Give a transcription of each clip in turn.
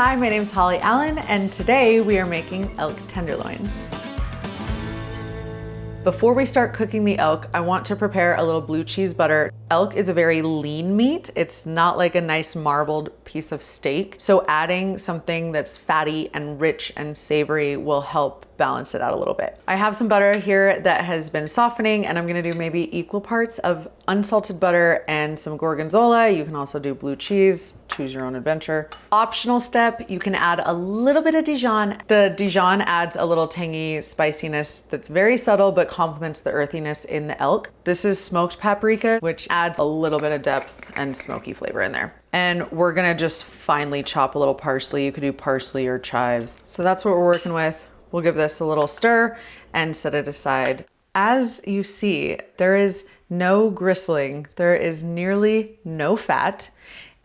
Hi, my name is Holly Allen, and today we are making elk tenderloin. Before we start cooking the elk, I want to prepare a little blue cheese butter. Elk is a very lean meat. It's not like a nice marbled piece of steak. So adding something that's fatty and rich and savory will help balance it out a little bit. I have some butter here that has been softening, and I'm gonna do maybe equal parts of unsalted butter and some Gorgonzola. You can also do blue cheese, choose your own adventure. Optional step, you can add a little bit of Dijon. The Dijon adds a little tangy spiciness that's very subtle but complements the earthiness in the elk. This is smoked paprika, which adds a little bit of depth and smoky flavor in there. And we're gonna just finely chop a little parsley. You could do parsley or chives. So that's what we're working with. We'll give this a little stir and set it aside. As you see, there is no gristling. There is nearly no fat.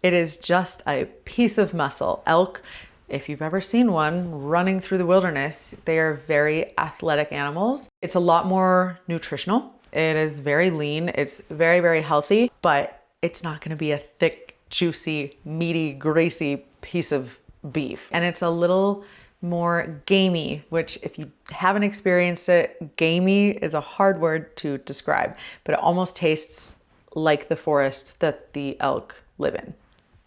It is just a piece of muscle. Elk, if you've ever seen one running through the wilderness, they are very athletic animals. It's a lot more nutritional. It is very lean. It's very, very healthy, but it's not gonna be a thick, juicy, meaty, greasy piece of beef. And it's a little more gamey, which if you haven't experienced it, gamey is a hard word to describe, but it almost tastes like the forest that the elk live in.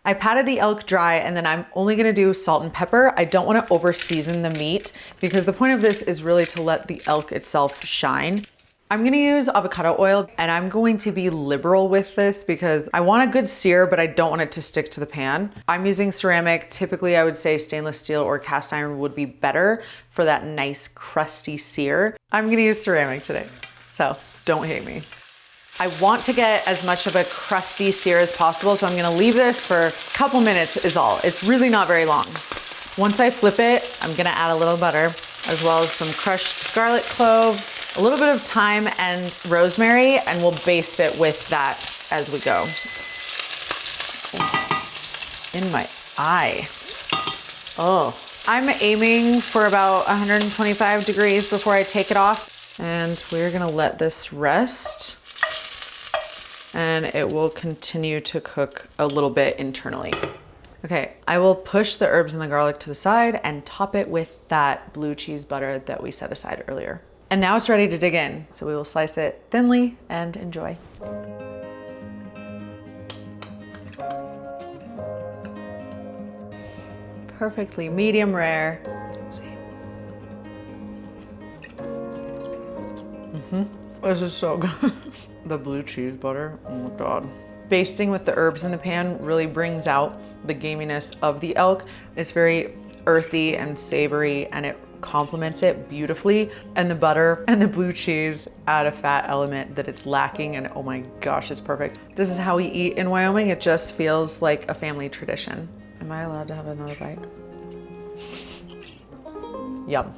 I patted the elk dry, and then I'm only gonna do salt and pepper. I don't wanna over season the meat because the point of this is really to let the elk itself shine. I'm gonna use avocado oil, and I'm going to be liberal with this because I want a good sear, but I don't want it to stick to the pan. I'm using ceramic. Typically, I would say stainless steel or cast iron would be better for that nice crusty sear. I'm gonna use ceramic today, so don't hate me. I want to get as much of a crusty sear as possible, so I'm gonna leave this for a couple minutes is all. It's really not very long. Once I flip it, I'm gonna add a little butter, as well as some crushed garlic clove, a little bit of thyme and rosemary, and we'll baste it with that as we go. In my eye. Oh. I'm aiming for about 125 degrees before I take it off, and we're gonna let this rest, and it will continue to cook a little bit internally. Okay, I will push the herbs and the garlic to the side and top it with that blue cheese butter that we set aside earlier. And now it's ready to dig in. So we will slice it thinly and enjoy. Perfectly medium rare. Let's see. This is so good. The blue cheese butter, oh my God. Basting with the herbs in the pan really brings out the gaminess of the elk. It's very earthy and savory, and it complements it beautifully. And the butter and the blue cheese add a fat element that it's lacking, and oh my gosh, it's perfect. This is how we eat in Wyoming. It just feels like a family tradition. Am I allowed to have another bite? Yum.